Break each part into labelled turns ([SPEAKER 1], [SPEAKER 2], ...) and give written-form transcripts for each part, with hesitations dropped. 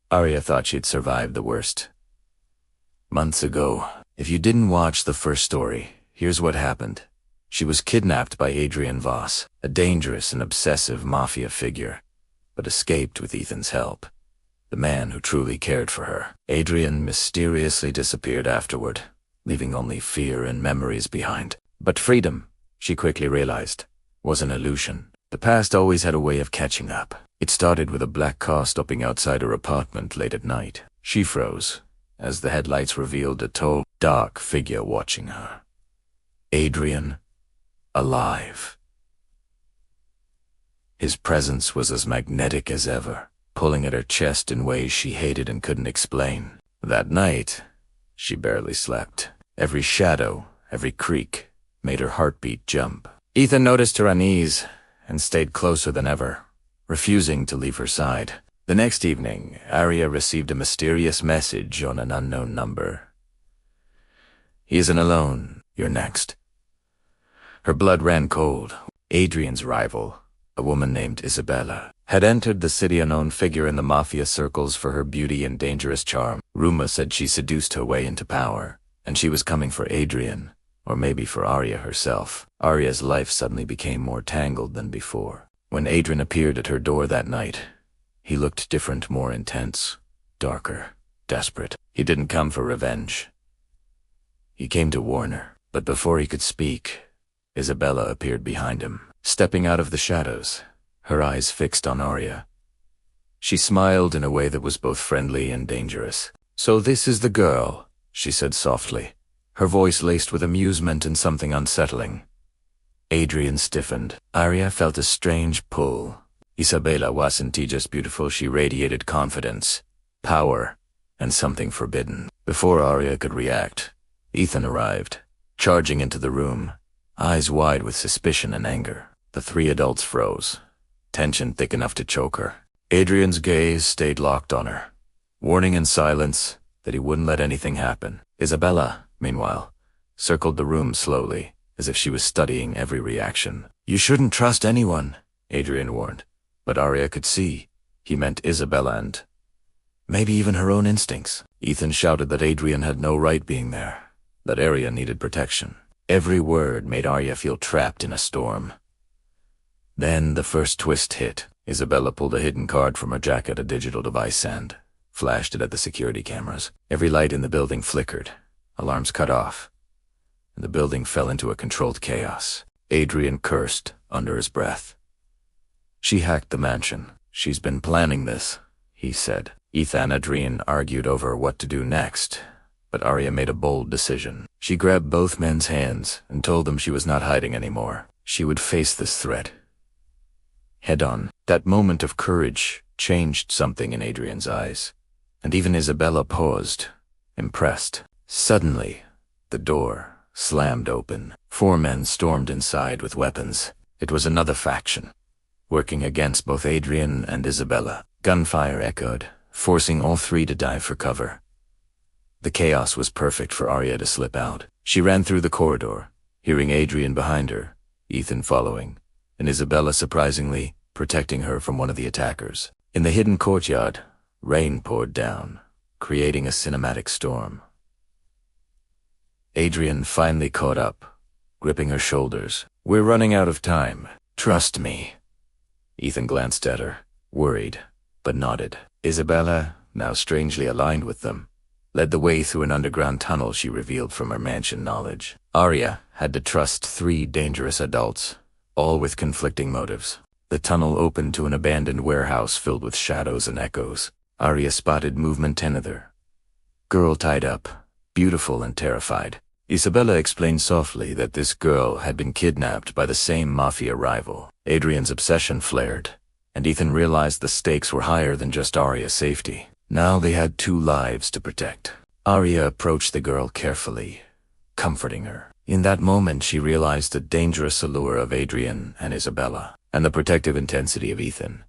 [SPEAKER 1] Aria thought she'd survived the worst. Months ago, if you didn't watch the first story, here's what happened. She was kidnapped by Adrian Voss, a dangerous and obsessive Mafia figure, but escaped with Ethan's help, the man who truly cared for her. Adrian mysteriously disappeared afterward, leaving only fear and memories behind. But freedom, she quickly realized, was an illusion. The past always had a way of catching up. It started with a black car stopping outside her apartment late at night. She froze as the headlights revealed a tall, dark figure watching her. Adrian, alive. His presence was as magnetic as ever, pulling at her chest in ways she hated and couldn't explain. That night, she barely slept. Every shadow, every creak, made her heartbeat jump. Ethan noticed her unease and stayed closer than ever, refusing to leave her side. The next evening, Aria received a mysterious message on an unknown number. "He isn't alone. You're next." Her blood ran cold. Adrian's rival, a woman named Isabella, had entered the city, a known figure in the Mafia circles for her beauty and dangerous charm. Rumor said she seduced her way into power, and she was coming for Adrian, or maybe for Aria herself. Aria's life suddenly became more tangled than before. When Adrian appeared at her door that night, he looked different, more intense, darker, desperate. He didn't come for revenge. He came to warn her. But before he could speak, Isabella appeared behind him, stepping out of the shadows, her eyes fixed on Aria. She smiled in a way that was both friendly and dangerous. "So this is the girl," she said softly, her voice laced with amusement and something unsettling. Adrian stiffened. Aria felt a strange pull. Isabella wasn't just beautiful, she radiated confidence, power, and something forbidden. Before Aria could react, Ethan arrived, charging into the room, eyes wide with suspicion and anger. The three adults froze, tension thick enough to choke her. Adrian's gaze stayed locked on her, warning in silence that he wouldn't let anything happen. Isabella, meanwhile, circled the room slowly, as if she was studying every reaction. "You shouldn't trust anyone," Adrian warned. But Aria could see he meant Isabella and maybe even her own instincts. Ethan shouted that Adrian had no right being there, that Aria needed protection. Every word made Aria feel trapped in a storm. Then the first twist hit. Isabella pulled a hidden card from her jacket, a digital device, and flashed it at the security cameras. Every light in the building flickered, alarms cut off, and the building fell into a controlled chaos. Adrian cursed under his breath. "She hacked the mansion. She's been planning this," he said. Ethan and Adrian argued over what to do next, but Aria made a bold decision. She grabbed both men's hands and told them she was not hiding anymore. She would face this threat head on. That moment of courage changed something in Adrian's eyes, and even Isabella paused, impressed. Suddenly, the door slammed open. 4 men stormed inside with weapons. It was another faction, working against both Adrian and Isabella. Gunfire echoed, forcing all 3 to dive for cover. The chaos was perfect for Aria to slip out. She ran through the corridor, hearing Adrian behind her, Ethan following, and Isabella surprisingly protecting her from one of the attackers. In the hidden courtyard, rain poured down, creating a cinematic storm. Adrian finally caught up, gripping her shoulders. "We're running out of time. Trust me." Ethan glanced at her, worried, but nodded. Isabella, now strangely aligned with them, led the way through an underground tunnel she revealed from her mansion knowledge. Aria had to trust 3 dangerous adults, all with conflicting motives. The tunnel opened to an abandoned warehouse filled with shadows and echoes. Aria spotted movement 10 of her. Girl tied up, beautiful and terrified. Isabella explained softly that this girl had been kidnapped by the same Mafia rival. Adrian's obsession flared, and Ethan realized the stakes were higher than just Aria's safety. Now they had 2 lives to protect. Aria approached the girl carefully, comforting her. In that moment she realized the dangerous allure of Adrian and Isabella, and the protective intensity of Ethan,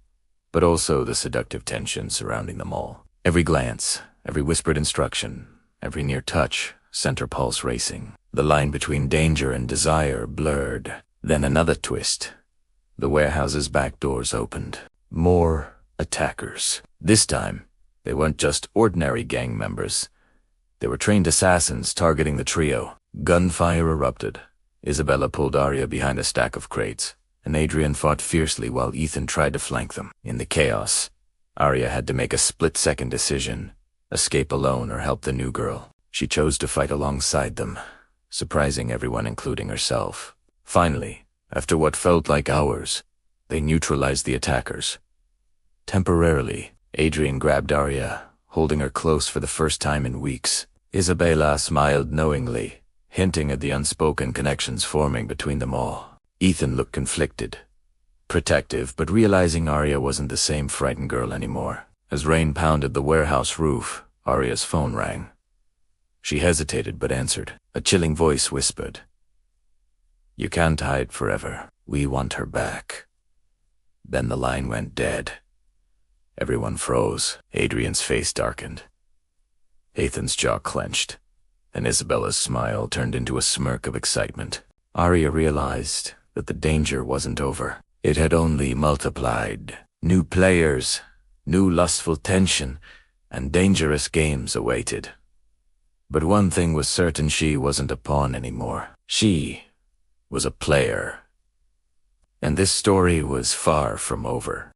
[SPEAKER 1] but also the seductive tension surrounding them all. Every glance, every whispered instruction, every near touch sent her pulse racing. The line between danger and desire blurred. Then another twist. The warehouse's back doors opened. More attackers. This time, They weren't just ordinary gang members. They were trained assassins targeting the trio. Gunfire erupted. Isabella pulled Aria behind a stack of crates, and Adrian fought fiercely while Ethan tried to flank them. In the chaos, Aria had to make a split-second decision: escape alone or help the new girl. She chose to fight alongside them, surprising everyone including herself. Finally, after what felt like hours, they neutralized the attackers. Temporarily, Adrian grabbed Aria, holding her close for the first time in weeks. Isabella smiled knowingly, hinting at the unspoken connections forming between them all. Ethan looked conflicted, protective, but realizing Aria wasn't the same frightened girl anymore. As rain pounded the warehouse roof, Aria's phone rang. She hesitated but answered. A chilling voice whispered, "You can't hide forever. We want her back." Then the line went dead. Everyone froze. Adrian's face darkened. Ethan's jaw clenched, and Isabella's smile turned into a smirk of excitement. Aria realized that the danger wasn't over. It had only multiplied. New players, new lustful tension, and dangerous games awaited. But one thing was certain: she wasn't a pawn anymore. She was a player. And this story was far from over.